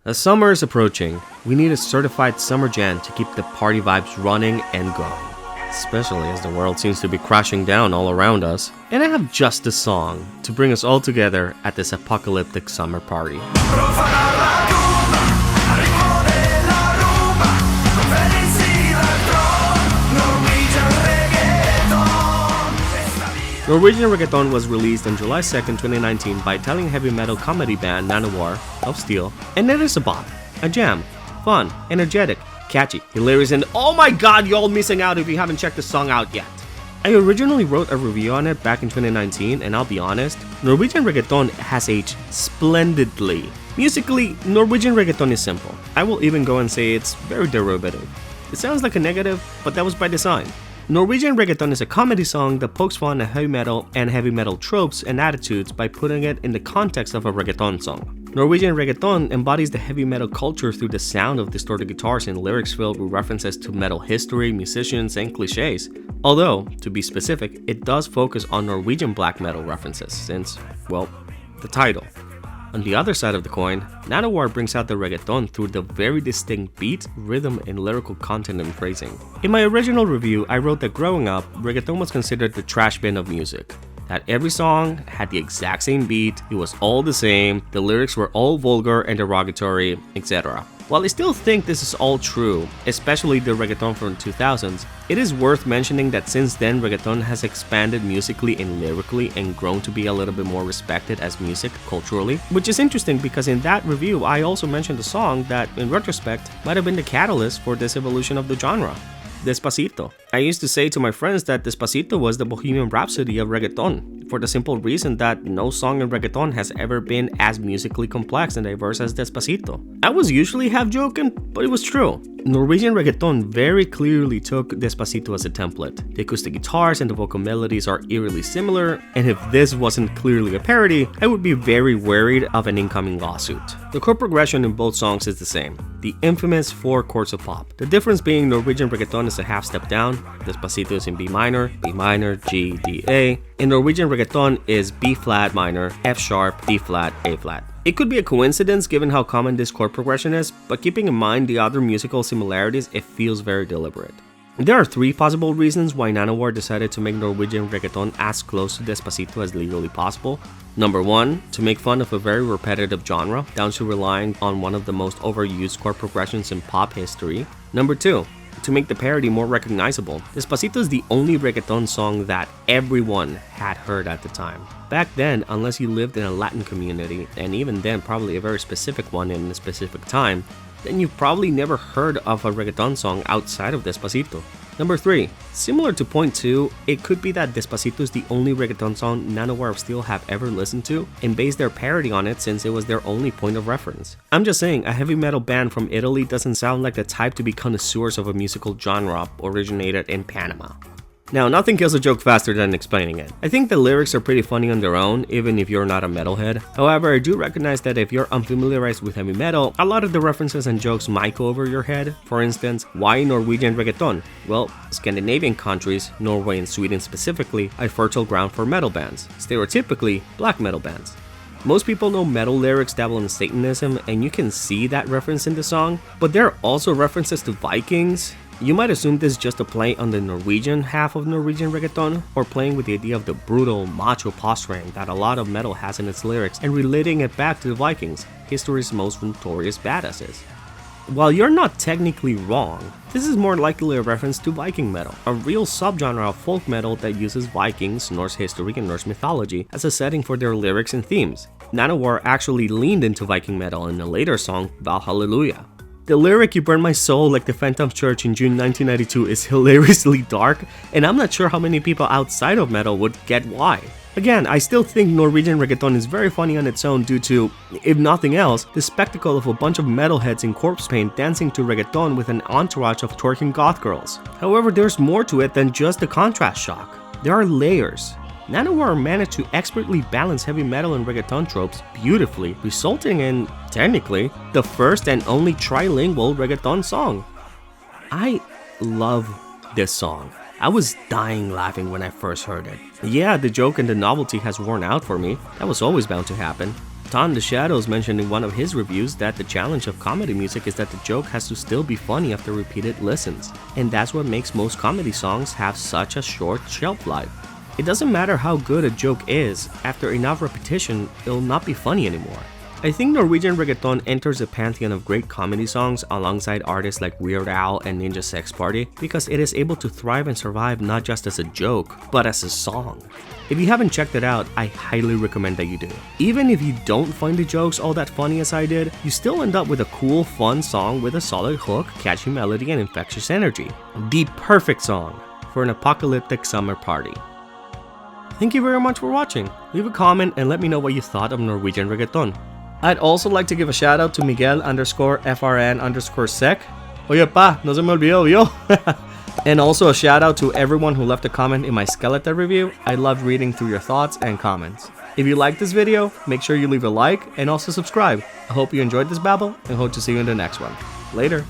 As summer is approaching, we need a certified summer jam to keep the party vibes running and going, especially as the world seems to be crashing down all around us. And I have just a song to bring us all together at this apocalyptic summer party. Norwegian Reggaeton was released on July 2nd, 2019 by Italian heavy metal comedy band Nanowar of Steel, and it is a bop, a jam, fun, energetic, catchy, hilarious, and oh my god, y'all missing out if you haven't checked the song out yet. I originally wrote a review on it back in 2019, and I'll be honest, Norwegian Reggaeton has aged splendidly. Musically, Norwegian Reggaeton is simple. I will even go and say it's very derivative. It sounds like a negative, but that was by design. Norwegian Reggaeton is a comedy song that pokes fun at heavy metal tropes and attitudes by putting it in the context of a reggaeton song. Norwegian Reggaeton embodies the heavy metal culture through the sound of distorted guitars and lyrics filled with references to metal history, musicians, and cliches. Although, to be specific, it does focus on Norwegian black metal references since, well, the title. On the other side of the coin, Nanowar brings out the reggaeton through the very distinct beat, rhythm, and lyrical content and phrasing. In my original review, I wrote that growing up, reggaeton was considered the trash bin of music. That every song had the exact same beat, it was all the same, the lyrics were all vulgar and derogatory, etc. While I still think this is all true, especially the reggaeton from the 2000s, it is worth mentioning that since then reggaeton has expanded musically and lyrically and grown to be a little bit more respected as music culturally, which is interesting because in that review I also mentioned a song that, in retrospect, might have been the catalyst for this evolution of the genre. Despacito. I used to say to my friends that Despacito was the Bohemian Rhapsody of reggaeton, for the simple reason that no song in reggaeton has ever been as musically complex and diverse as Despacito. I was usually half joking, but it was true. Norwegian Reggaeton very clearly took Despacito as a template. The acoustic guitars and the vocal melodies are eerily similar, and if this wasn't clearly a parody, I would be very worried of an incoming lawsuit. The chord progression in both songs is the same, the infamous 4 chords of pop. The difference being Norwegian Reggaeton is a half step down, Despacito is in B minor, G, D, A, and Norwegian Reggaeton is B flat minor, F sharp, D flat, A flat. It could be a coincidence given how common this chord progression is, but keeping in mind the other musical similarities, it feels very deliberate. There are 3 possible reasons why Nanowar decided to make Norwegian Reggaeton as close to Despacito as legally possible. Number 1, to make fun of a very repetitive genre, down to relying on one of the most overused chord progressions in pop history. Number 2, to make the parody more recognizable. Despacito is the only reggaeton song that everyone had heard at the time. Back then, unless you lived in a Latin community, and even then probably a very specific one in a specific time, then you've probably never heard of a reggaeton song outside of Despacito. Number 3, similar to point 2, it could be that Despacito is the only reggaeton song Nanowar of Steel have ever listened to and based their parody on it since it was their only point of reference. I'm just saying, a heavy metal band from Italy doesn't sound like the type to be connoisseurs of a musical genre originated in Panama. Now, nothing kills a joke faster than explaining it. I think the lyrics are pretty funny on their own, even if you're not a metalhead. However, I do recognize that if you're unfamiliarized with heavy metal, a lot of the references and jokes might go over your head. For instance, why Norwegian Reggaeton? Well, Scandinavian countries, Norway and Sweden specifically, are fertile ground for metal bands, stereotypically black metal bands. Most people know metal lyrics dabble in Satanism, and you can see that reference in the song, but there are also references to Vikings. You might assume this is just a play on the Norwegian half of Norwegian Reggaeton, or playing with the idea of the brutal, macho posturing that a lot of metal has in its lyrics and relating it back to the Vikings, history's most notorious badasses. While you're not technically wrong, this is more likely a reference to Viking metal, a real subgenre of folk metal that uses Vikings, Norse history, and Norse mythology as a setting for their lyrics and themes. Nanowar actually leaned into Viking metal in a later song, Valhallelujah. The lyric "You Burn My Soul Like the Phantom Church" in June 1992 is hilariously dark, and I'm not sure how many people outside of metal would get why. Again, I still think Norwegian Reggaeton is very funny on its own due to, if nothing else, the spectacle of a bunch of metalheads in corpse paint dancing to reggaeton with an entourage of twerking goth girls. However, there's more to it than just the contrast shock. There are layers. Nanowar managed to expertly balance heavy metal and reggaeton tropes beautifully, resulting in, technically, the first and only trilingual reggaeton song. I love this song. I was dying laughing when I first heard it. Yeah, the joke and the novelty has worn out for me. That was always bound to happen. Reggaeton the Shadows mentioned in one of his reviews that the challenge of comedy music is that the joke has to still be funny after repeated listens, and that's what makes most comedy songs have such a short shelf life. It doesn't matter how good a joke is, after enough repetition, it'll not be funny anymore. I think Norwegian reggaeton enters the pantheon of great comedy songs alongside artists like Weird Al and Ninja Sex Party because it is able to thrive and survive not just as a joke, but as a song. If you haven't checked it out, I highly recommend that you do. Even if you don't find the jokes all that funny as I did, you still end up with a cool, fun song with a solid hook, catchy melody, and infectious energy. The perfect song for an apocalyptic summer party. Thank you very much for watching. Leave a comment and let me know what you thought of Norwegian reggaeton. I'd also like to give a shout out to Miguel_FRN_sec. Oye pa, no se me olvidó, yo! And also a shout out to everyone who left a comment in my skeleton review. I love reading through your thoughts and comments. If you liked this video, make sure you leave a like and also subscribe. I hope you enjoyed this babble and hope to see you in the next one. Later!